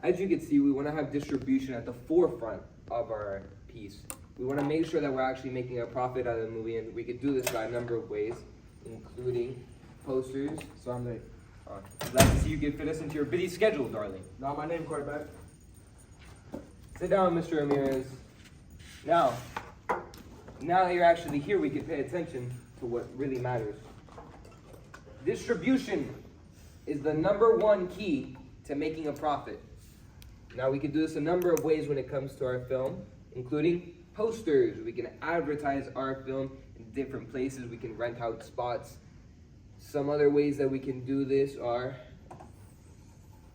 As you can see, we want to have distribution at the forefront of our piece. We want to make sure that we're actually making a profit out of the movie, and we could do this by a number of ways, including posters. So I'm late. Glad to see you can fit us into your busy schedule, darling. Not my name, quarterback. Sit down, Mr. Ramirez. Now that you're actually here, we can pay attention to what really matters. Distribution is the #1 key to making a profit. Now, we can do this a number of ways when it comes to our film, including posters. We can advertise our film in different places. We can rent out spots. Some other ways that we can do this are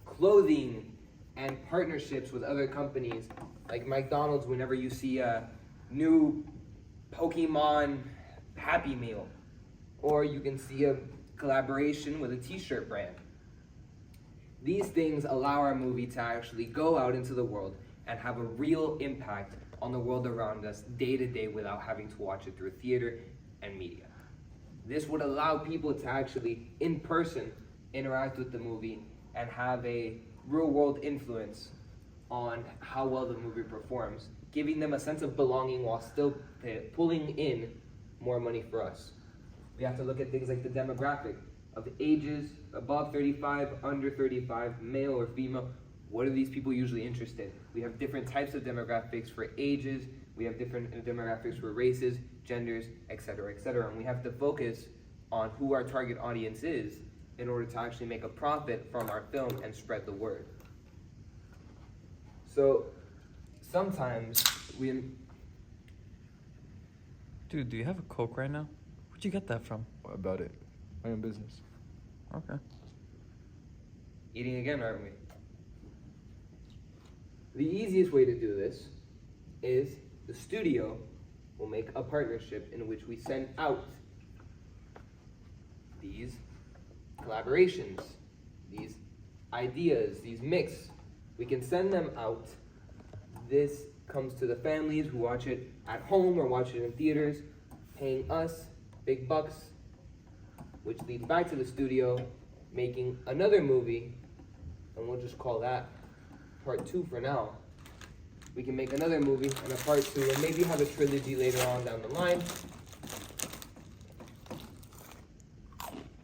clothing and partnerships with other companies, like McDonald's. Whenever you see a new Pokemon Happy Meal, or you can see a collaboration with a t-shirt brand. These things allow our movie to actually go out into the world and have a real impact on the world around us day to day without having to watch it through theater and media. This would allow people to actually, in person, interact with the movie and have a real world influence on how well the movie performs, giving them a sense of belonging while still pulling in more money for us. We have to look at things like the demographic of the ages, above 35, under 35, male or female. What are these people usually interested in? We have different types of demographics for ages, we have different demographics for races, genders, etc., etc. And we have to focus on who our target audience is in order to actually make a profit from our film and spread the word. So sometimes we... Dude, do you have a Coke right now? Where'd you get that from? What about it? My own business. Okay. Eating again, aren't we? The easiest way to do this is the studio will make a partnership in which we send out these collaborations, these ideas, these mix. We can send them out. This comes to the families who watch it at home or watch it in theaters, paying us big bucks, which leads back to the studio, making another movie, and we'll just call that part 2 for now. We can make another movie and a part 2, and maybe have a trilogy later on down the line.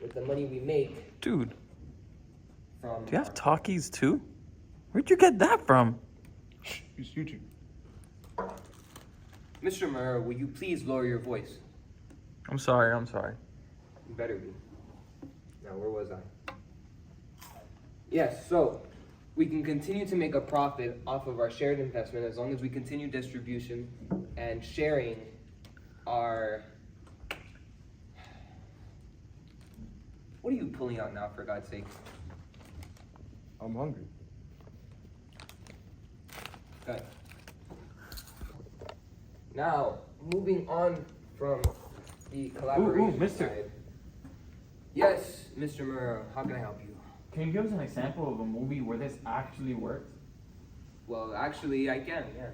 With the money we make. Dude, From do you have talkies too? Where'd you get that from? Shh, it's YouTube. Mr. Murrow, will you please lower your voice? I'm sorry. You better be. Now, where was I? Yes, so we can continue to make a profit off of our shared investment as long as we continue distribution and sharing our... What are you pulling out now, for God's sake? I'm hungry. Good. Now, moving on from the collaboration mister. side. Yes, Mr. Murrow, how can I help you? Can you give us an example of a movie where this actually worked? Well, actually, I can, yeah.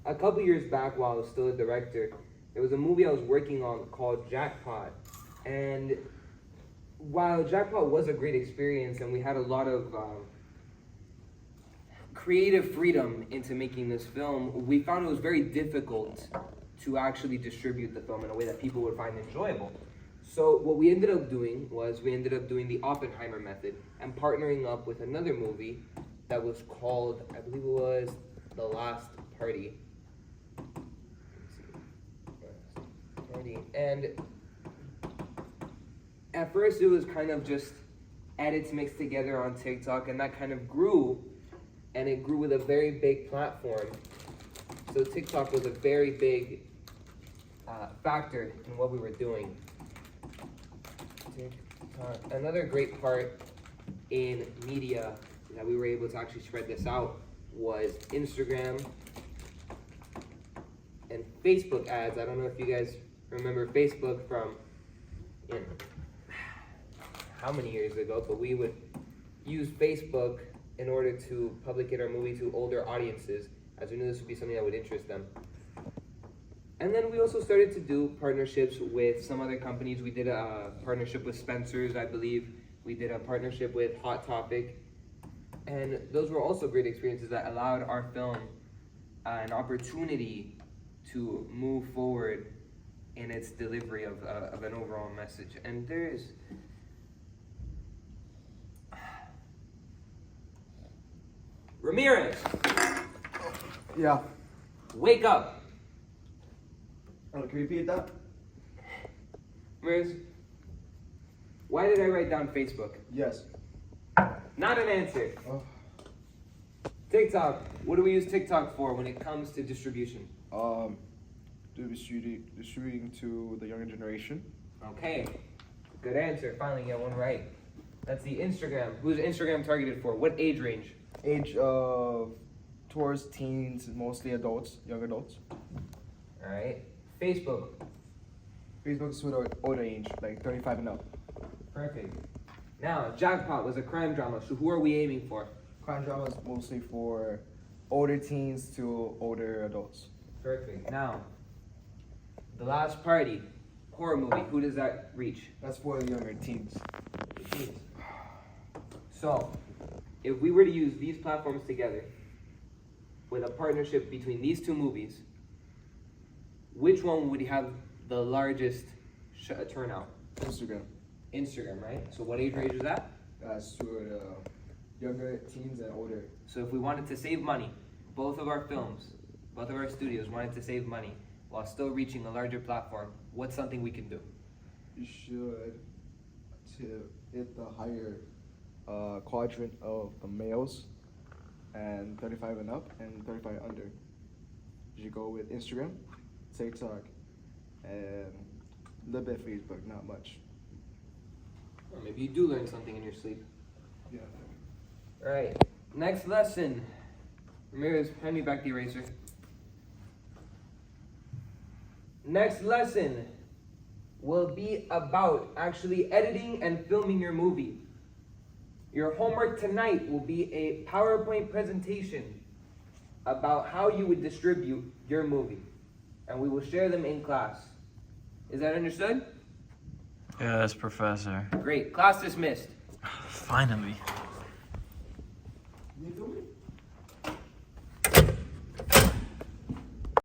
A couple years back, while I was still a director, there was a movie I was working on called Jackpot. And while Jackpot was a great experience and we had a lot of creative freedom into making this film, we found it was very difficult to actually distribute the film in a way that people would find enjoyable. So what we ended up doing was we ended up doing the Oppenheimer method and partnering up with another movie that was called, I believe it was The Last Party. And at first it was kind of just edits mixed together on TikTok, and that kind of grew, and it grew with a very big platform. So TikTok was a very big factor in what we were doing. Another great part in media that we were able to actually spread this out was Instagram and Facebook ads. I don't know if you guys remember Facebook from how many years ago, but we would use Facebook in order to publicate our movie to older audiences, as we knew this would be something that would interest them. And then we also started to do partnerships with some other companies. We did a partnership with Spencer's, I believe. We did a partnership with Hot Topic. And those were also great experiences that allowed our film an opportunity to move forward in its delivery of an overall message. And there's Ramirez, Yeah. wake up. Can you repeat that? Ramirez, why did I write down Facebook? Yes. Not an answer. Oh. TikTok. What do we use TikTok for when it comes to distribution? Distributing to the younger generation. Okay, good answer. Finally get one right. That's the Instagram. Who's Instagram targeted for? What age range? Age of towards teens, mostly adults, young adults. All right. Facebook. Facebook is to the older age, like 35 and up. Perfect. Now, Jackpot was a crime drama. So who are we aiming for? Crime drama is mostly for older teens to older adults. Perfect. Now, The Last Party, horror movie. Who does that reach? That's for the younger teens. So, if we were to use these platforms together with a partnership between these two movies, which one would have the largest turnout? Instagram. Instagram, right? So what age range is that? That's to the younger teens and older. So if we wanted to save money, both of our films, both of our studios wanted to save money while still reaching a larger platform, what's something we can do? You should to hit the higher quadrant of the males and 35 and up and 35 under. You should go with Instagram, TikTok, and a little bit of Facebook, not much. Or maybe you do learn something in your sleep. Yeah. All right, next lesson. Ramirez, hand me back the eraser. Next lesson will be about actually editing and filming your movie. Your homework tonight will be a PowerPoint presentation about how you would distribute your movie. And we will share them in class. Is that understood? Yes, Professor. Great. Class dismissed. Finally.